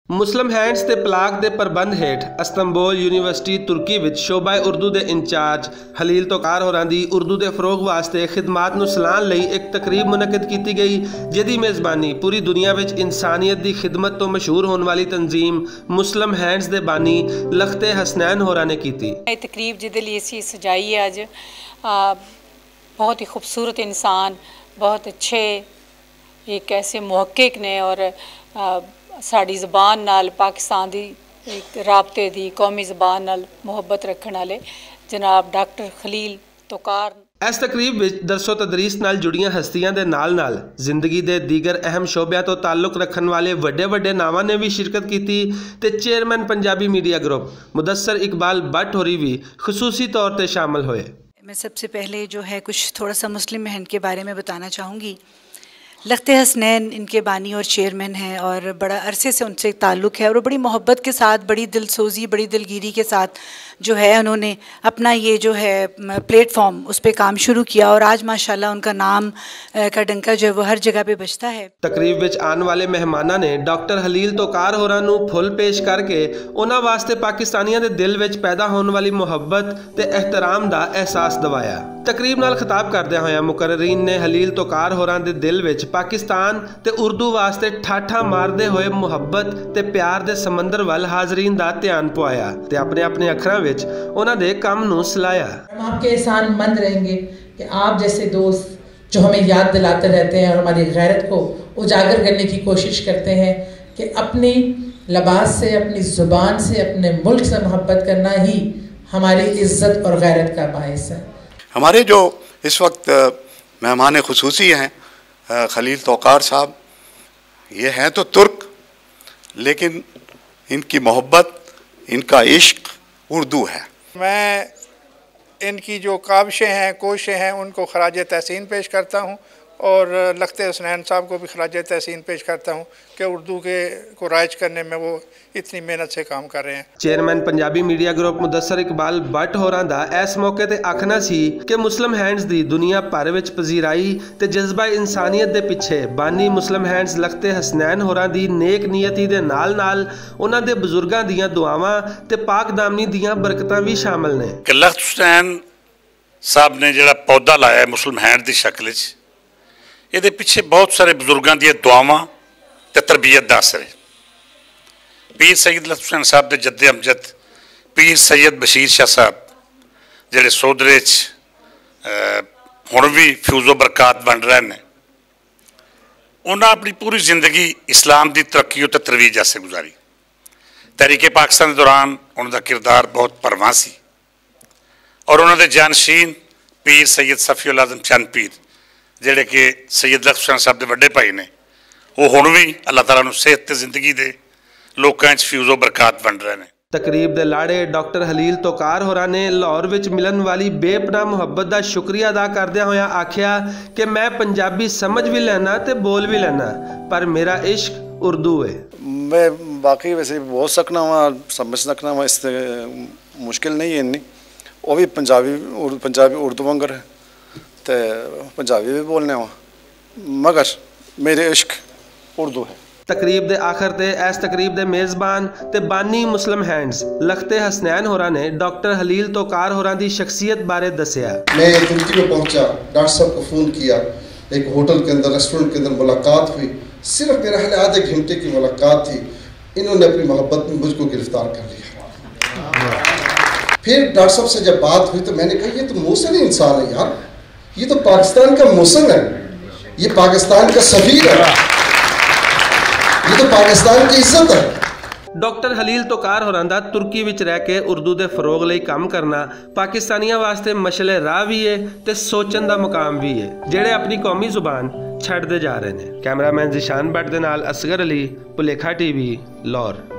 मुस्लिम hands ते पलाक दे प्रबंध हेठ इस्तांबुल यूनीवर्सिटी तुर्की विच शोबा उर्दू दे इंचार्ज हलील तोकार होरां दी उर्दू दे फरोग वास्ते खिदमात नूं सलाहण लई एक तकरीब मुनक्किद कीती गई, जिहदी मेज़बानी पूरी दुनिया विच इंसानियत दी खिदमत तो मशहूर होने वाली तंजीम मुस्लिम हैंड्स दे बानी लखते हसनैन होरां ने कीती। तकरीब जिहदे लिए असीं सजाई है अज बहुत ही खूबसूरत इंसान, बहुत अच्छे एक ऐसे मुहक्किक ने और साड़ी ज़बान नाल पाकिस्तान दी एक राबते दी कौमी ज़बान नाल मुहब्बत रखने वाले जनाब डॉक्टर खलील तोकार। इस तकरीब विच दरसो तदरीस नाल जुड़ियां हस्तियां दे नाल जिंदगी दे दीगर अहम शोबियां तो ताल्लुक रखने वाले वड्डे नावां ने भी शिरकत की ते chairman Punjabi media group Mudassar Iqbal Bhatt होरी भी खसूसी तौर पर शामिल हुए। मैं सबसे पहले जो है कुछ थोड़ा सा मुस्लिम हैंड के बारे में बताना चाहूँगी। लखते हसनैन इनके बानी और चेयरमैन हैं और बड़ा अरसे से उनसे ताल्लुक़ है और बड़ी मोहब्बत के साथ, बड़ी दिलसोज़ी, बड़ी दिलगिरी के साथ जो है उन्होंने अपना ये जो है प्लेटफॉर्म उस पर काम शुरू किया और आज माशाल्लाह उनका नाम का डंका जो है वो हर जगह पे बजता है। तकरीब विच आने वाले मेहमानां ने डॉक्टर हलील तोकार होरां नूं फुल पेश करके उन्हां वास्ते पाकिस्तानियों के दिल विच पैदा होने वाली मुहब्बत ते एहतराम का एहसास दवाया। तकरीब नाल खिताब करदे होया मुकर्ररीन ने हलील तोकार होरां दे दिल विच पाकिस्तान ते उर्दू वास्ते ठाठा मारदे हुए मुहब्बत ते प्यार दे समंदर वाल हाजरीन दा ध्यान पवाया ते अपने अपने अखरां विच उन्हां दे काम नूं सलाया। हम आपके एहसानमंद रहेंगे कि आप जैसे दोस्त जो हमें याद दिलाते रहते हैं और हमारी गैरत को उजागर करने की कोशिश करते हैं कि अपनी लिबास से, अपनी ज़ुबान से, अपने मुल्क से मोहब्बत करना ही हमारी इज्जत और गैरत का बायस है। हमारे जो इस वक्त मेहमान खुसूसी हैं खलील तोकार साहब, ये हैं तो तुर्क लेकिन इनकी मोहब्बत, इनका इश्क उर्दू है। मैं इनकी जो काविशें हैं, कोशिशें हैं, उनको खराज तहसीन पेश करता हूँ और लखते हसनैन साहब को भी खराज तहसीन पेश करता हूँ कि उर्दू के को राइज करने में वो इतनी मेहनत से काम कर रहे हैं। Chairman Punjabi media group Mudassar Iqbal Bhatt होरां दा इस मौके ते आखना सी कि मुस्लिम हैंड्स दी दुनिया भर विच पजीराई ते जज्बा इंसानियत दे पिछे बानी मुस्लिम हैंड्स लखते हसनैन होरां दी नेक नीयती दे नाल उन्हां दे बुजुर्गां दीयां दुआवां ते पाक दामनी दीयां बरकतां भी शामिल ने। लखते हसनैन साहब ने जिहड़ा पौधा लाया है मुस्लिम हैंड दी शक्ल च, ये पिछे बहुत सारे बुजुर्गों दी दुआवां ते तरबियत दा असर है। पीर सैयद लखते हुसैन साहब के जद्दे अमजद पीर सैयद बशीर शाह साहब जिहड़े सोदरे हुण भी फ्यूज़ो बरकात बन रहे हैं, उन्हें अपनी पूरी जिंदगी इस्लाम की तरक्की और तरवीज वास्ते गुजारी। तहरीके पाकिस्तान के दौरान उनका किरदार बहुत भरवां सी और उन्होंने जानशीन पीर सैयद सफ़ी उल आज़म चंद पीर जिहड़े कि सैयद लखते हुसैन साहब के वड्डे भाई ने, वो हुण भी अल्लाह ताला नूं सेहत ते जिंदगी दे लोकां च फ्यूज़ो बरकात बन रहे हैं। तकरीब दे लाड़े डॉक्टर हलील तोकार होरां ने लाहौर विच मिलन वाली बेपनाह मुहब्बत का शुक्रिया अदा करदियां होया आख्या कि मैं पंजाबी समझ भी लेना ते बोल भी लेना, पर मेरा इश्क उर्दू है। मैं बाकी वैसे बोल सकना वा, समझ सकना वा, इससे मुश्किल नहीं है इन्नी। वो भी पंजाबी उर्दू वांगर है तो पंजाबी भी बोलने वा, मगर मेरे इश्क उर्दू है। तकरीब दे आखिर ते इस तकरीब दे मेज़बान ते बानी मुस्लिम हैंड्स लखते हसनैन होरां ने डॉक्टर हलील तोकार होरां दी शख्सियत बारे दस्या। मैं तुर्की में पहुंचा, डॉक्टर साहब को फ़ोन किया, एक होटल के अंदर, रेस्टोरेंट के अंदर मुलाकात हुई। सिर्फ मेरा ख्याल आधे घंटे की मुलाकात थी, इन्होंने अपनी मोहब्बत में मुझको गिरफ्तार कर लिया। फिर डॉक्टर साहब से जब बात हुई तो मैंने कहा ये तो मोहसिन इंसान है यार, ये तो पाकिस्तान का मोहसिन है, ये पाकिस्तान का सफीर है, ये तो पाकिस्तान की इज्जत है। डॉक्टर हलील तोकार होरां दा तुर्की विच रह के उर्दू दे फरोग लई काम करना पाकिस्तानियों वास्ते मशले राह भी है ते सोचन दा मुकाम भी है, जेड़े अपनी कौमी जुबान छड्डदे जा रहे हैं। कैमरामैन जिशान भट्ट दे नाल असगर अली, भुलेखा टीवी, लाहौर।